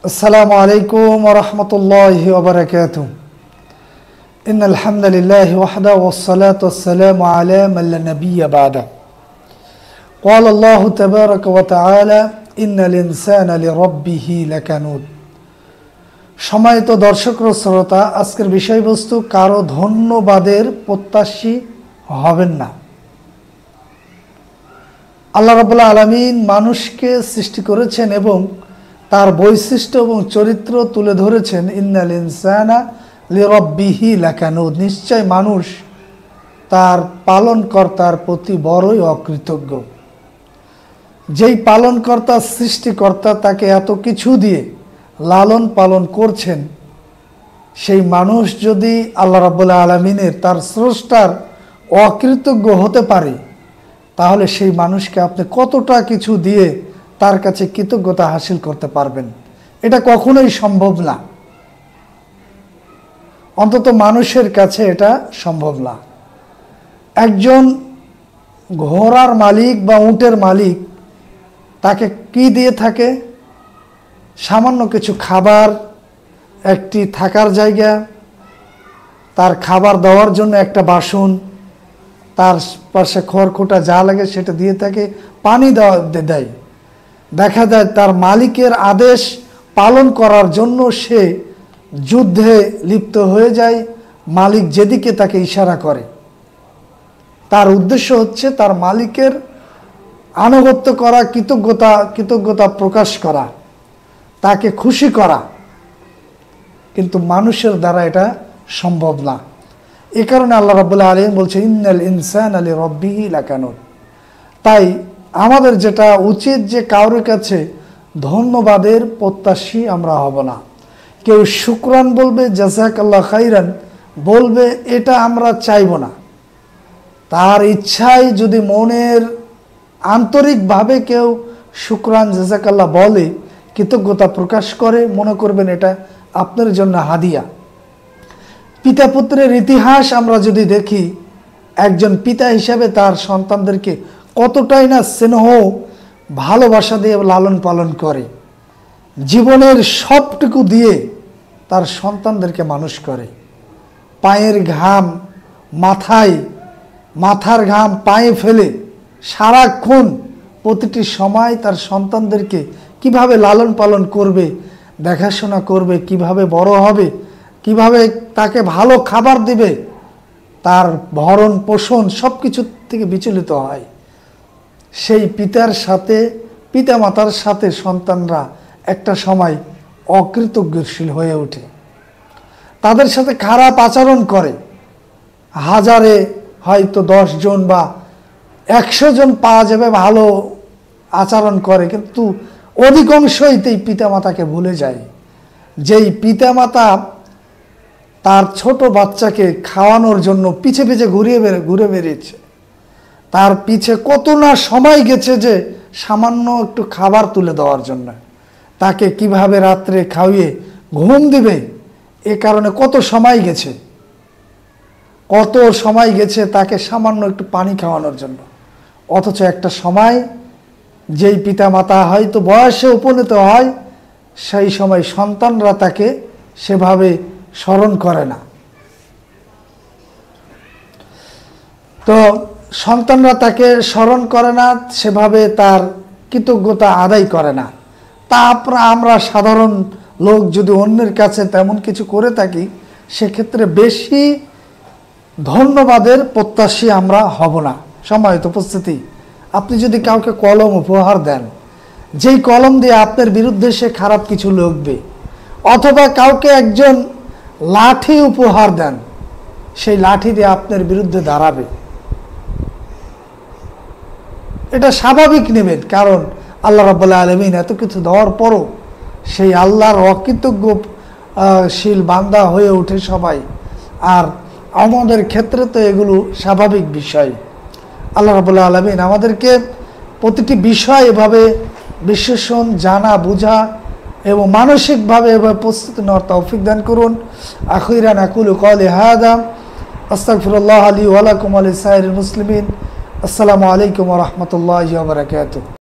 السلام عليكم ورحمة الله وبركاته. إن الحمد لله وحده والصلاة والسلام على من لا نبي بعده. قال الله تبارك وتعالى إن الإنسان لربه لكنود. সম্মানিত দর্শক ও শ্রোতা, আজকের বিষয়বস্তু কারো ধন্যবাদের প্রত্যাশী হবেন না। আল্লাহ রাব্বুল আলামিন মানুষকে সৃষ্টি করেছেন এবং তার বৈশিষ্ট্য এবং চরিত্র তুলে ধরেছেন। ইন্নাল ইনসানা লিরাব্বিহি লাকানুদ। নিশ্চয় মানুষ তার পালনকর্তার প্রতি বড়ই অকৃতজ্ঞ। যেই পালনকর্তা, সৃষ্টিকর্তা তাকে এত কিছু দিয়ে লালন পালন করছেন, সেই মানুষ যদি আল্লাহ রাব্বুল আলামিনের, তার স্রষ্টার অকৃতজ্ঞ হতে পারে, তাহলে সেই মানুষকে আপনি কতটা কিছু দিয়ে তার কাছে কৃতজ্ঞতা হাসিল করতে পারবেন? এটা কখনোই সম্ভব না। অন্তত মানুষের কাছে এটা সম্ভব না। একজন ঘোড়ার মালিক বা উটের মালিক তাকে কি দিয়ে থাকে? সামান্য কিছু খাবার, একটি থাকার জায়গা, তার খাবার দেওয়ার জন্য একটা বাসন, তার পাশে খড়খোটা যা লাগে সেটা দিয়ে থাকে, পানি দেয়। দেখা যায় তার মালিকের আদেশ পালন করার জন্য সে যুদ্ধে লিপ্ত হয়ে যায়। মালিক যেদিকে তাকে ইশারা করে, তার উদ্দেশ্য হচ্ছে তার মালিকের আনুগত্য করা, কৃতজ্ঞতা প্রকাশ করা, তাকে খুশি করা। কিন্তু মানুষের দ্বারা এটা সম্ভব না। এ কারণে আল্লাহ রাব্বুল আলামিন বলছে ইন্নাল ইনসানা লিরাব্বিহি লাকানুদ। তাই আমাদের যেটা উচিত, যে কারোর কাছে ধন্যবাদের প্রত্যাশী আমরা হব না। কেউ শুকরান বলবে, জাযাকাল্লাহ খাইরান বলবে, এটা আমরা চাইব না। তার ইচ্ছায় যদি মনের আন্তরিকভাবে কেউ শুকরান জাযাকাল্লাহ বলে, কৃতজ্ঞতা প্রকাশ করে, মনে করবেন এটা আপনার জন্য হাদিয়া। পিতা পুত্রের ইতিহাস আমরা যদি দেখি, একজন পিতা হিসাবে তার সন্তানদেরকে কতটাই না স্নেহ ভালোবাসা দিয়ে লালন পালন করে, জীবনের সবটুকু দিয়ে তার সন্তানদেরকে মানুষ করে। পায়ের ঘাম মাথার ঘাম পায়ে ফেলে সারাক্ষণ প্রতিটি সময় তার সন্তানদেরকে কিভাবে লালন পালন করবে, দেখাশোনা করবে, কিভাবে বড় হবে, কিভাবে তাকে ভালো খাবার দিবে, তার ভরণ পোষণ সব কিছু থেকে বিচলিত হয়। সেই পিতামাতার সাথে সন্তানরা একটা সময় অকৃতজ্ঞশীল হয়ে ওঠে, তাদের সাথে খারাপ আচরণ করে। হাজারে হয়তো 10 জন বা 100 জন পাওয়া যাবে ভালো আচরণ করে, কিন্তু অধিকাংশই এই পিতামাতাকে ভুলে যায়। যেই পিতামাতা তার ছোট বাচ্চাকে খাওয়ানোর জন্য পিছে পিছে ঘুরে বেরিয়েছে, তার পিছে কত না সময় গেছে যে সামান্য একটু খাবার তুলে দেওয়ার জন্য, তাকে কিভাবে রাত্রে খাইয়ে ঘুম দিবে, এ কারণে কত সময় গেছে তাকে সামান্য একটু পানি খাওয়ানোর জন্য। অথচ একটা সময় যেই পিতামাতা হয়তো বয়সে উপনীত হয়, সেই সময় সন্তানরা তাকে সেভাবে স্মরণ করে না। তো সন্তানরা তাকে স্মরণ করে না, সেভাবে তার কৃতজ্ঞতা আদায় করে না। আমরা সাধারণ লোক যদি অন্যের কাছে তেমন কিছু করে থাকি, সেক্ষেত্রে বেশি ধন্যবাদের প্রত্যাশী আমরা হব না। সম্মানিত উপস্থিতি, আপনি যদি কাউকে কলম উপহার দেন, যেই কলম দিয়ে আপনার বিরুদ্ধে সে খারাপ কিছু লিখবে, অথবা কাউকে একজন লাঠি উপহার দেন, সেই লাঠি দিয়ে আপনার বিরুদ্ধে দাঁড়াবে, এটা স্বাভাবিক নেবেন। কারণ আল্লাহ রাব্বুল আলামিন এত কিছু দেওয়ার পরও সেই আল্লাহর অকৃতজ্ঞশীল বান্দা হয়ে ওঠে সবাই। আর আমাদের ক্ষেত্রে তো এগুলো স্বাভাবিক বিষয়। আল্লাহ রাব্বুল আলামিন আমাদেরকে প্রতিটি বিষয় এভাবে বিশ্লেষণ, জানা, বোঝা এবং মানসিকভাবে এভাবে প্রস্তুতি নেওয়ার তৌফিক দান করুন। আখিরান আকুলু ক্বালি হাযা আস্তাগফিরুল্লাহ লি ওয়া লাকুম ওয়া লিসাইরিল মুসলিমিন। আসসালামু আলাইকুম ওয়া রাহমাতুল্লাহি ওয়া বারাকাতুহু।